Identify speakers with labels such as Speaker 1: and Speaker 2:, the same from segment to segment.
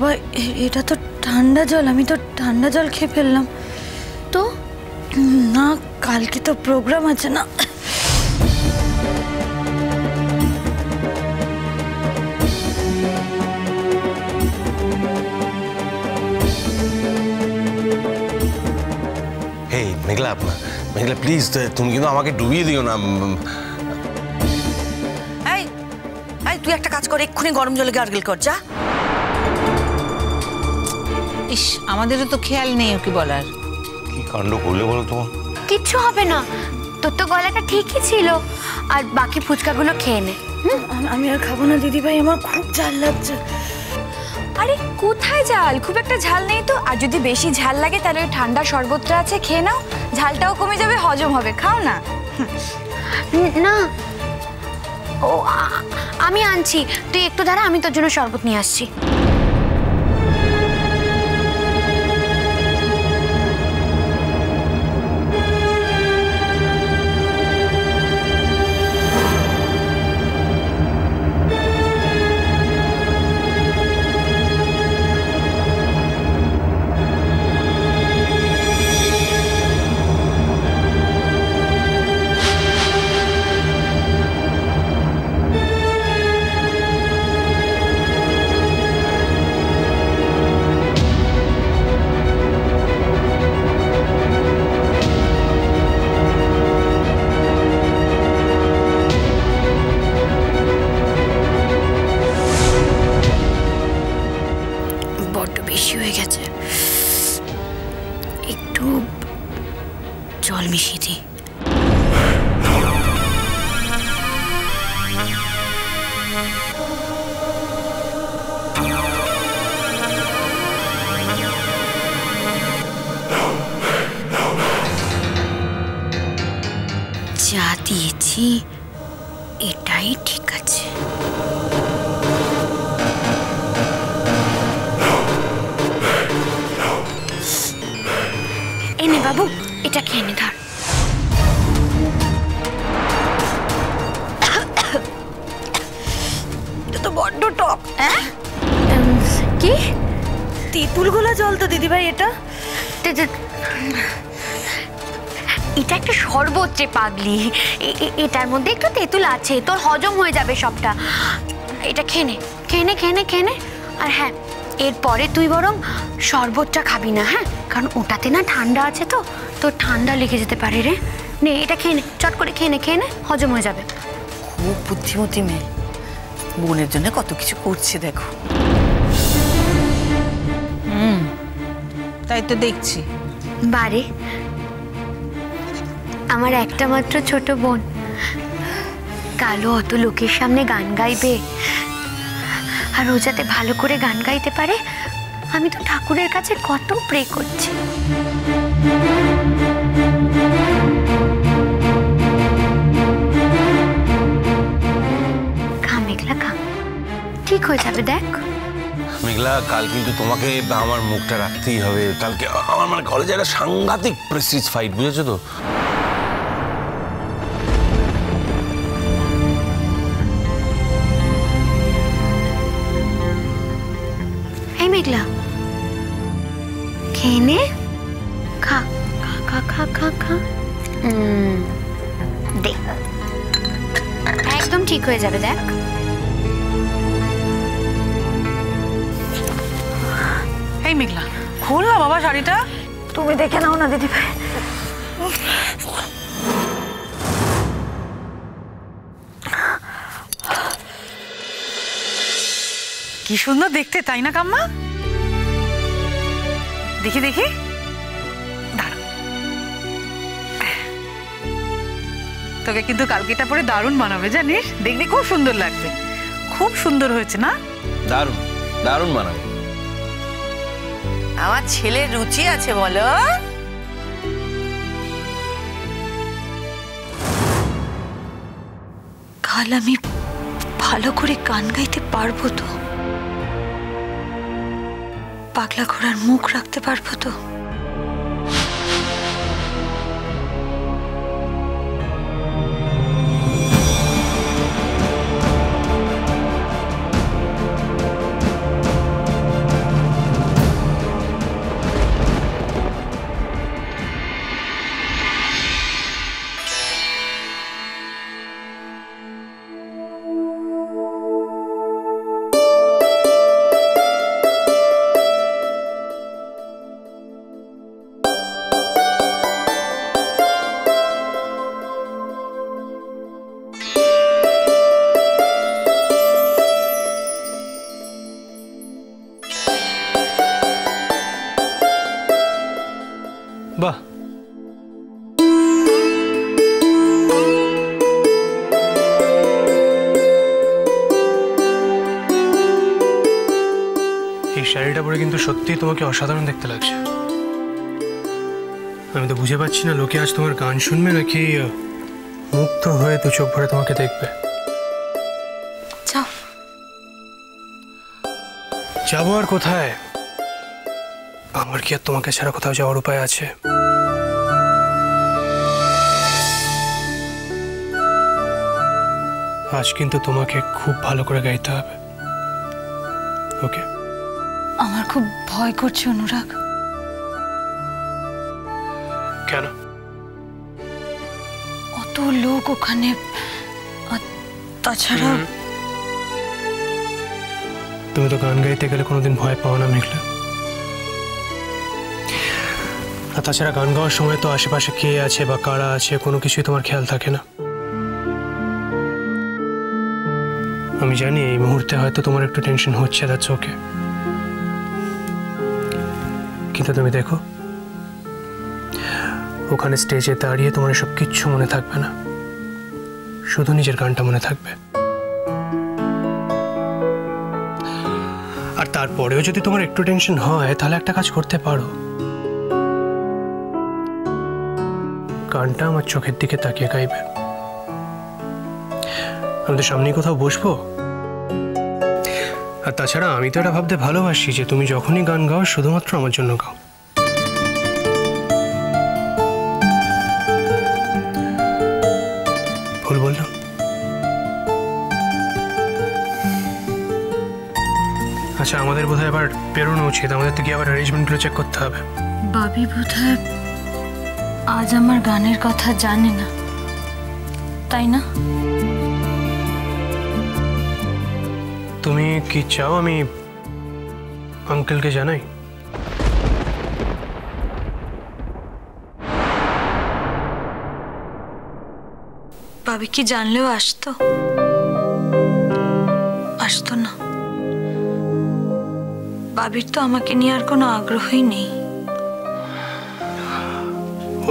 Speaker 1: বাবা, এটা তো ঠান্ডা জল, আমি তো ঠান্ডা জল খেয়ে ফেললাম।
Speaker 2: তো
Speaker 1: না, কালকে তো প্রোগ্রাম আছে না।
Speaker 3: এই মেঘলা, মেঘলা প্লিজ, তুমি কিন্তু আমাকে ডুবিয়ে দিও না।
Speaker 4: এই এই তুই একটা কাজ কর, এক্ষুনি গরম জলে গার্গল কর যা।
Speaker 5: ইস, আমাদেরও তো খেয়াল নেই ওকে বলার।
Speaker 3: কি কাণ্ড করলে বলো তো?
Speaker 2: কিচ্ছু হবে না, তোর তো গলাটা ঠিকই ছিল। আর বাকি ফুচকাগুলো খেয়ে নে।
Speaker 1: আমি আর খাবো না দিদিভাই, আমার খুব ঝাল লাগছে।
Speaker 6: আরে কোথায় ঝাল? খুব একটা ঝাল নেই তো। আর যদি বেশি ঝাল লাগে তাহলে ওই ঠান্ডা শরবতটা আছে, খেয়ে নাও, ঝালটাও কমে যাবে, হজম হবে, খাও না।
Speaker 2: না, ও আমি আনছি, তুই একটু দাঁড়া, আমি তোর জন্য শরবত নিয়ে আসছি। বড্ড বেশি হয়ে গেছে, একটু জল মিশিয়ে দিই। যা দিয়েছি এটাই ঠিক আছে। এনে বাবু, এটা খেয়ে নে, ধর।
Speaker 1: এটা তো বড্ড টক।
Speaker 2: কি
Speaker 1: তেঁতুল গোলা জল তো দিদিভাই এটা?
Speaker 2: এটা একটা শরবত রে পাগলি, এটার মধ্যে একটু তেঁতুল আছে, তোর হজম হয়ে যাবে সবটা। এটা খেয়ে নে, খেয়ে নে, খেয়ে নে, খেয়ে নে। আর হ্যাঁ, এরপরে তুই বরং শরবতটা খাবি না, হ্যাঁ, কারণ ওটাতে না ঠান্ডা আছে, তো তোর ঠান্ডা লেগে যেতে পারে রে। নে, এটা খেয়ে নে, চট করে খেয়ে নে, খেয়ে নে, হজম হয়ে যাবে।
Speaker 4: খুব বুদ্ধিমতী মেয়ে, বোনের জন্য কত কিছু করছে দেখো।
Speaker 5: তাই তো দেখছি।
Speaker 2: বারে, আমার একটা মাত্র ছোট বোন, কালো অত লোকের সামনে গান গাইবে, আর ও যাতে ভালো করে গান গাইতে পারে, আমি তো ঠাকুরের কাছে কত প্রে করছি। খা মেঘলা, খা, ঠিক হয়ে যাবে, দেখ।
Speaker 3: মেঘলা, কাল কিন্তু তোমাকে আমার মুখটা রাখতেই হবে। কালকে আমার মানে কলেজে একটা সাংঘাতিক প্রেস্টিজ ফাইট, বুঝেছো তো?
Speaker 2: এই মেঘলা, খেয়ে নে, খা, খা, খা, খা, খা, খা। দেখ, একদম ঠিক হয়ে যাবে, দেখ।
Speaker 4: এই মেঘলা, খোল না বাবা শাড়িটা।
Speaker 1: তুমি দেখে নাও না দিদিভাই।
Speaker 4: কি সুন্দর দেখতে, তাই না কাম্মা? দেখি দেখি, দাঁড়া। তোকে কিন্তু কালকেটা পরে দারুণ বানাবে, জানিস? দেখবি খুব সুন্দর লাগবে, খুব সুন্দর হয়েছে না?
Speaker 3: দারুণ, দারুণ বানাবে।
Speaker 4: আমার ছেলের রুচি আছে বলো।
Speaker 1: কাল আমি ভালো করে গান গাইতে পারবো তো? পাগলা ঘোড়ার মুখ রাখতে পারবো তো?
Speaker 7: বাহ, এই শাড়িটা পরে কিন্তু সত্যিই তোমাকে অসাধারণ দেখতে লাগছে। আমি তো বুঝে পাচ্ছি না লোকে আজ তোমার গান শুনবে নাকি মুগ্ধ হয়ে দু চোখ ভরে তোমাকে দেখবে।
Speaker 1: যাও।
Speaker 7: যাবো আর কোথায়? আমার কি আর তোমাকে ছাড়া কোথাও যাওয়ার উপায় আছে? আজ কিন্তু তোমাকে খুব ভালো করে গাইতে হবে, ওকে?
Speaker 1: আমার খুব ভয় করছে অনুরাগ।
Speaker 7: কেন?
Speaker 1: অত লোক ওখানে, আর তাছাড়া
Speaker 7: তুমি তো গান গাইতে গেলে কোনোদিন ভয় পাও না মেঘলা। আর তাছাড়া গান গাওয়ার সময় তো আশেপাশে কে আছে বা কারা আছে কোনো কিছুই তোমার খেয়াল থাকে না। আমি জানি এই মুহূর্তে হয়তো তোমার একটু টেনশন হচ্ছে, দ্যাটস ওকে। কিন্তু তুমি দেখো, ওখানে স্টেজে দাঁড়িয়ে তোমার এসব কিচ্ছু মনে থাকবে না, শুধু নিজের গানটা মনে থাকবে। আর তারপরেও যদি তোমার একটু টেনশন হয় তাহলে একটা কাজ করতে পারো, গানটা আমার চোখের দিকে তাকিয়ে গাইবে। আমি তো সামনেই কোথাও বসবো। আর তাছাড়া আমি তো এটা ভাবতে ভালোবাসি যে তুমি যখনই গান গাও শুধুমাত্র আমার জন্য গাও। ভুল বললাম? আচ্ছা, আমাদের বোধহয় এবার বেরোনো উচিত, আমাদের তো গিয়ে আবার অ্যারেঞ্জমেন্টগুলো চেক করতে হবে।
Speaker 1: বাবি বোধহয় আজ আমার গানের কথা জানে না, তাই না?
Speaker 7: তুমি কি চাও আমি আঙ্কেলকে জানাই?
Speaker 1: বাবি কি জানলেও আসতো? আসতো না। বাবির তো আমাকে নিয়ে আর কোনো আগ্রহই নেই।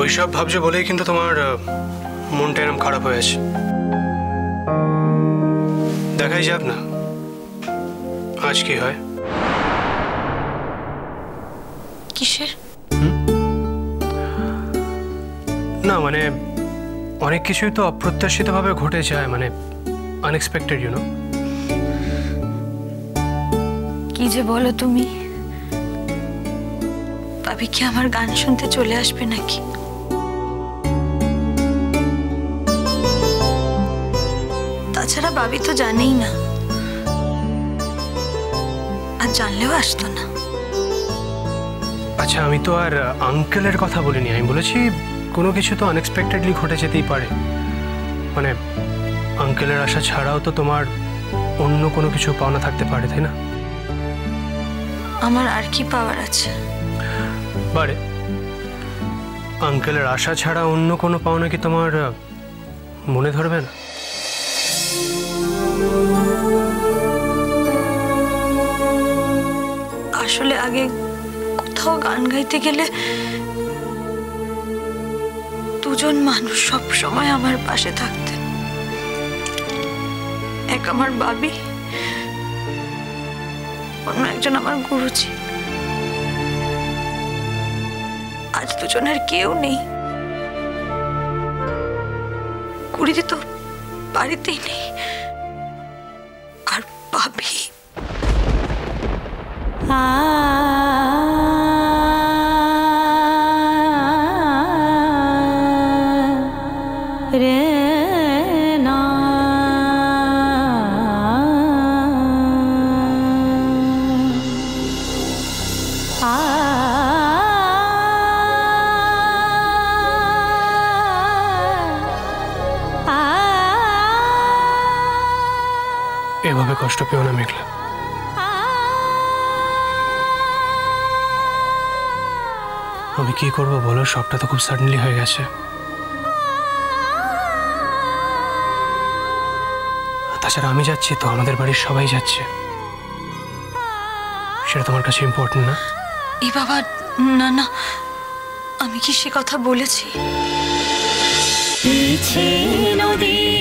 Speaker 7: ওইসব ভাবছো বলেই কিন্তু তোমার মনটা এরম খারাপ হয়েছে। দেখাই যাক না আজ কি হয়।
Speaker 1: কিসের?
Speaker 7: না মানে অনেক কিছুই তো অপ্রত্যাশিতভাবে ঘটে যায়, মানে আনএক্সপেক্টেড, ইউ নো।
Speaker 1: কি যে বলো তুমি? বাবি কি আমার গান শুনতে চলে আসবে নাকি? তাছাড়া বাবি তো জানেই না, আর জানলেও আসতো না।
Speaker 7: আচ্ছা, আমি তো আর আঙ্কেলের কথা বলিনি, আমি বলেছি কোনো কিছু তো আনএক্সপেক্টেডলি ঘটে যেতেই পারে। মানে আঙ্কেলের আশা ছাড়াও তো তোমার অন্য কোনো কিছু পাওনা থাকতে পারে, তাই না?
Speaker 1: আমার আর কি পাওয়ার আছে?
Speaker 7: বারে আঙ্কেলের আশা ছাড়া অন্য কোনো পাওনা কি তোমার মনে ধরবে না?
Speaker 1: আসলে আগে কোথাও গান গাইতে গেলে দুজন মানুষ সব সময় আমার পাশে থাকতেন। এক আমার বাবি, অন্য একজন আমার গুরুজি। আজ দুজনের কেউ নেই। গুরুজি তো বাড়িতেই নেই, আর বাবি রে না।
Speaker 7: এভাবে কষ্ট পেও না মেঘলা। আমি কি করবো বলো, সবটা তো খুব সাডেনলি হয়ে গেছে। তাছাড়া আমি যাচ্ছি তো, আমাদের বাড়ির সবাই যাচ্ছে, সেটা তোমার কাছে ইম্পর্টেন্ট না?
Speaker 1: এ বাবা, না না, আমি কি সে কথা বলেছি?
Speaker 8: নদী